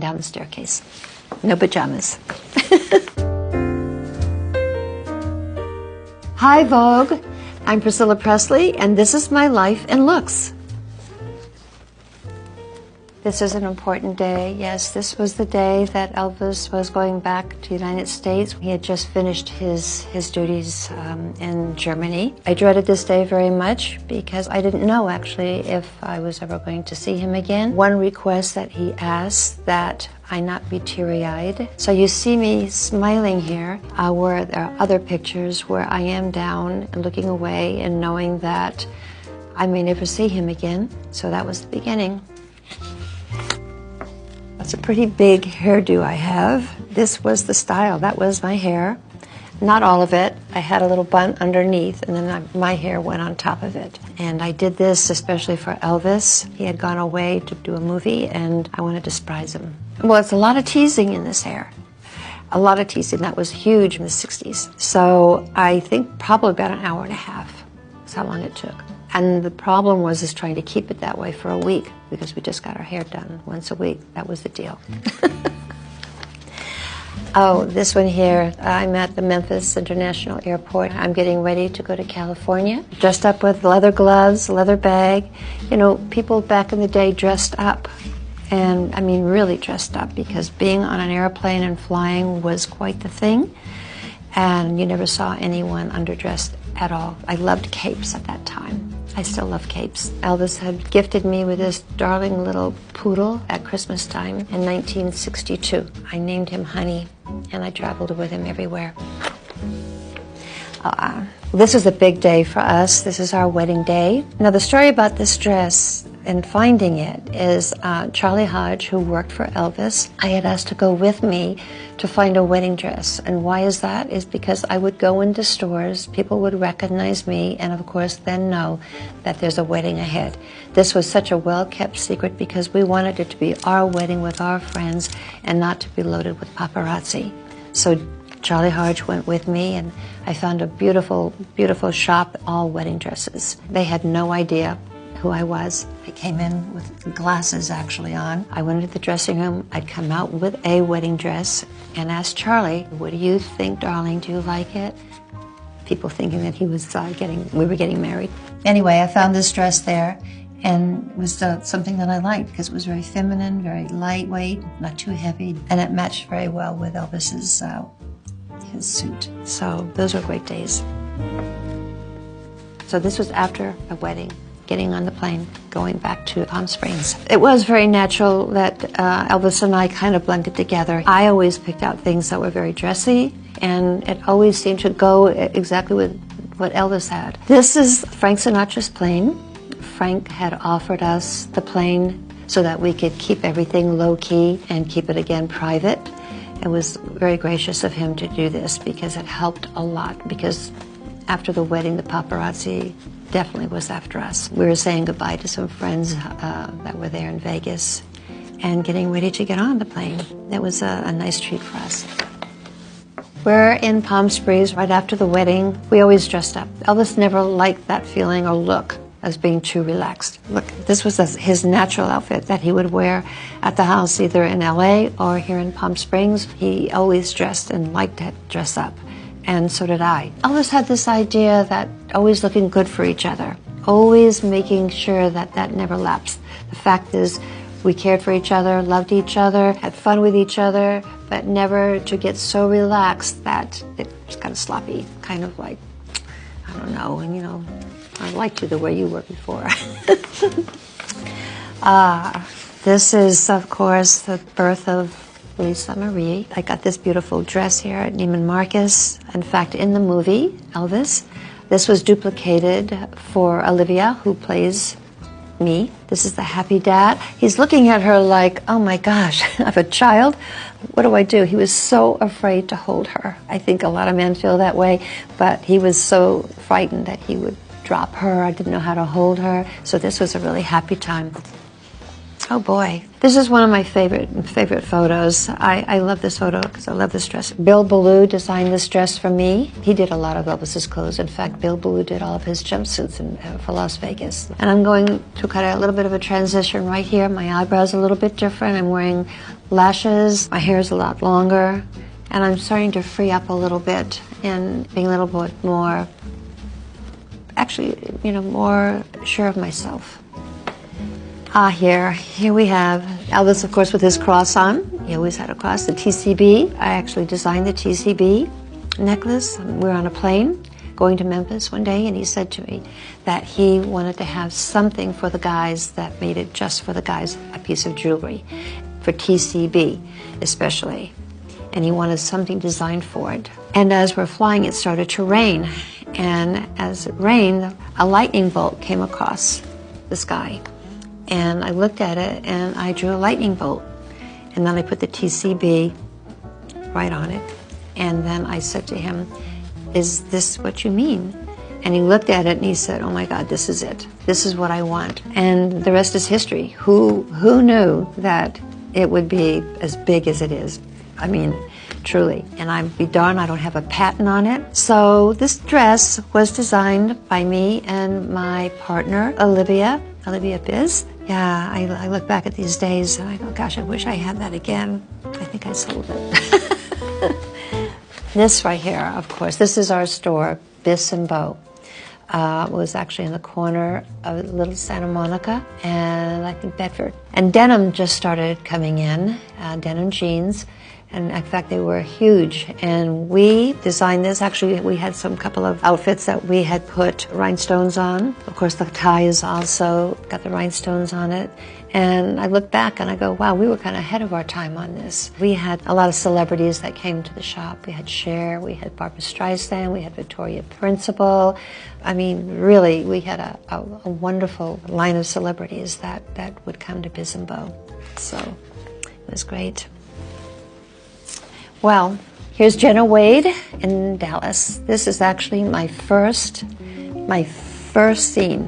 down the staircase. No pajamas. Hi, Vogue. I'm Priscilla Presley, and this is my life in looks. This is an important day. Yes, this was the day that Elvis was going back to the United States. He had just finished his duties in Germany. I dreaded this day very much because I didn't know actually if I was ever going to see him again. One request that he asked that I not be teary-eyed. So you see me smiling here, where there are other pictures where I am down and looking away and knowing that I may never see him again. So that was the beginning. That's a pretty big hairdo I have. This was the style. That was my hair. Not all of it. I had a little bun underneath, and then my hair went on top of it. And I did this especially for Elvis. He had gone away to do a movie, and I wanted to surprise him. Well, it's a lot of teasing in this hair. A lot of teasing. That was huge in the 60s. So I think probably about an hour and a half. That's how long it took. And the problem was trying to keep it that way for a week because we just got our hair done once a week. That was the deal. Oh, this one here, I'm at the Memphis International Airport. I'm getting ready to go to California, dressed up with leather gloves, leather bag. You know, people back in the day dressed up. And I mean really dressed up because being on an airplane and flying was quite the thing. And you never saw anyone underdressed at all. I loved capes at that time. I still love capes. Elvis had gifted me with this darling little poodle at Christmas time in 1962. I named him Honey, and I traveled with him everywhere. This is a big day for us. This is our wedding day. Now, the story about this dress and finding it is Charlie Hodge, who worked for Elvis. I had asked to go with me to find a wedding dress. And why is that? Is because I would go into stores, people would recognize me, and of course then know that there's a wedding ahead. This was such a well-kept secret because we wanted it to be our wedding with our friends and not to be loaded with paparazzi. So Charlie Hodge went with me, and I found a beautiful, beautiful shop, all wedding dresses. They had no idea who I was. I came in with glasses actually on. I went into the dressing room. I'd come out with a wedding dress and asked Charlie, "What do you think, darling? Do you like it?" People thinking that he was we were getting married. Anyway, I found this dress there, and it was something that I liked because it was very feminine, very lightweight, not too heavy, and it matched very well with Elvis's his suit. So those were great days. So this was after a wedding, getting on the plane, going back to Palm Springs. It was very natural that Elvis and I kind of blended together. I always picked out things that were very dressy, and it always seemed to go exactly with what Elvis had. This is Frank Sinatra's plane. Frank had offered us the plane so that we could keep everything low-key and keep it again private. It was very gracious of him to do this because it helped a lot, because after the wedding, the paparazzi definitely was after us. We were saying goodbye to some friends that were there in Vegas and getting ready to get on the plane. It was a nice treat for us. We're in Palm Springs right after the wedding. We always dressed up. Elvis never liked that feeling or look as being too relaxed. Look, this was his natural outfit that he would wear at the house, either in LA or here in Palm Springs. He always dressed and liked to dress up, and so did I. Elvis had this idea that always looking good for each other, always making sure that that never lapsed. The fact is, we cared for each other, loved each other, had fun with each other, but never to get so relaxed that it was kind of sloppy, kind of like, I don't know, and you know, I liked you the way you were before. This is, of course, the birth of Lisa Marie. I got this beautiful dress here at Neiman Marcus. In fact, in the movie, Elvis, this was duplicated for Olivia, who plays me. This is the happy dad. He's looking at her like, oh my gosh, I have a child. What do I do? He was so afraid to hold her. I think a lot of men feel that way, but he was so frightened that he would drop her. I didn't know how to hold her. So this was a really happy time. Oh boy, this is one of my favorite photos. I love this photo because I love this dress. Bill Ballou designed this dress for me. He did a lot of Elvis's clothes. In fact, Bill Ballou did all of his jumpsuits for Las Vegas. And I'm going to cut a little bit of a transition right here. My eyebrows are a little bit different. I'm wearing lashes. My hair is a lot longer. And I'm starting to free up a little bit and being a little bit more, actually, more sure of myself. Here we have Elvis, of course, with his cross on. He always had a cross, the TCB. I actually designed the TCB necklace. We were on a plane going to Memphis one day, and he said to me that he wanted to have something for the guys that made it just for the guys, a piece of jewelry, for TCB especially. And he wanted something designed for it. And as we're flying, it started to rain. And as it rained, a lightning bolt came across the sky. And I looked at it and I drew a lightning bolt. And then I put the TCB right on it. And then I said to him, "Is this what you mean?" And he looked at it and he said, "Oh my God, this is it. This is what I want." And the rest is history. Who knew that it would be as big as it is? I mean, truly. And I'd be darned I don't have a patent on it. So this dress was designed by me and my partner, Olivia Biz. Yeah, I look back at these days and I go, gosh, I wish I had that again. I think I sold it. This right here, of course, this is our store, Bis and Bow. It was actually in the corner of Little Santa Monica and I think Bedford. And denim just started coming in, denim jeans. And in fact, they were huge. And we designed this. Actually, we had some couple of outfits that we had put rhinestones on. Of course, the tie is also got the rhinestones on it. And I look back and I go, wow, we were kind of ahead of our time on this. We had a lot of celebrities that came to the shop. We had Cher, we had Barbra Streisand, we had Victoria Principal. I mean, really, we had a wonderful line of celebrities that would come to Biz and Bow. So it was great. Well, here's Jenna Wade in Dallas. This is actually my first scene,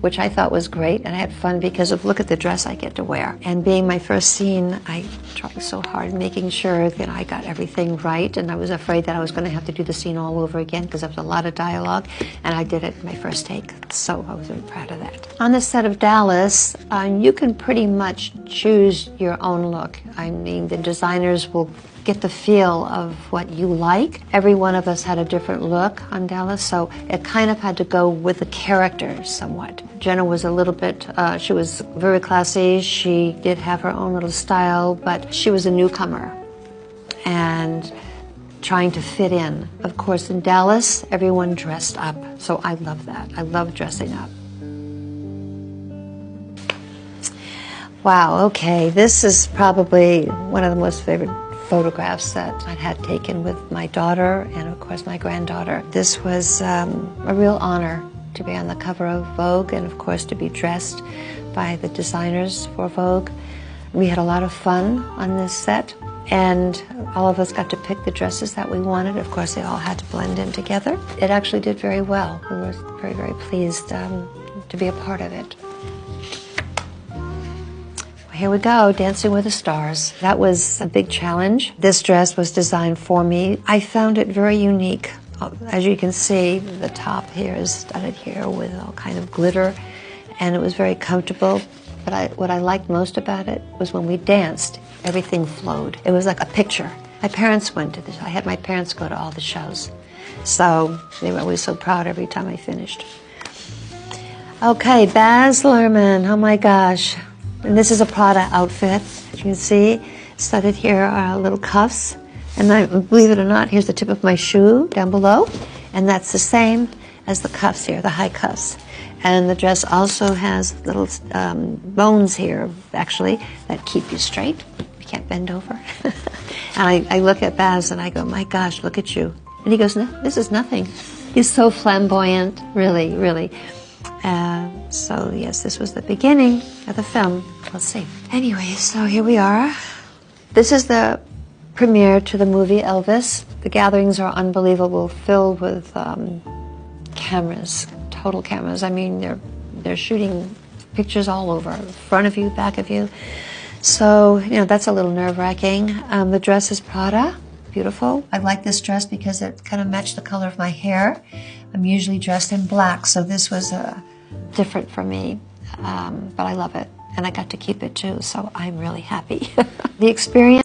which I thought was great, and I had fun because of look at the dress I get to wear. And being my first scene, I tried so hard making sure that I got everything right, and I was afraid that I was going to have to do the scene all over again because there was a lot of dialogue, and I did it in my first take, so I was very proud of that. On the set of Dallas, you can pretty much choose your own look. I mean, the designers will get the feel of what you like. Every one of us had a different look on Dallas, so it kind of had to go with the character somewhat. Jenna was a little bit, she was very classy. She did have her own little style, but she was a newcomer and trying to fit in. Of course, in Dallas, everyone dressed up, so I love that. I love dressing up. Wow, okay, this is probably one of the most favorite photographs that I'd had taken with my daughter and of course my granddaughter. This was a real honor to be on the cover of Vogue and of course to be dressed by the designers for Vogue. We had a lot of fun on this set and all of us got to pick the dresses that we wanted. Of course they all had to blend in together. It actually did very well. We were very, very pleased to be a part of it. Here we go, Dancing with the Stars. That was a big challenge. This dress was designed for me. I found it very unique. As you can see, the top here is studded here with all kind of glitter, and it was very comfortable. But what I liked most about it was when we danced, everything flowed. It was like a picture. My parents went to this. I had my parents go to all the shows. So they were always so proud every time I finished. Okay, Baz Luhrmann, oh my gosh. And this is a Prada outfit. As you can see, studded here are little cuffs. And believe it or not, here's the tip of my shoe down below. And that's the same as the cuffs here, the high cuffs. And the dress also has little bones here, actually, that keep you straight. You can't bend over. And I look at Baz and I go, my gosh, look at you. And he goes, no, this is nothing. He's so flamboyant, really, really. So yes, this was the beginning of the film. Let's see. Anyway, so here we are. This is the premiere to the movie Elvis. The gatherings are unbelievable, filled with cameras, total cameras. I mean, they're shooting pictures all over, front of you, back of you. So, you know, that's a little nerve-wracking. The dress is Prada, beautiful. I like this dress because it kind of matched the color of my hair. I'm usually dressed in black, so this was different for me, but I love it. And I got to keep it too, so I'm really happy. The experience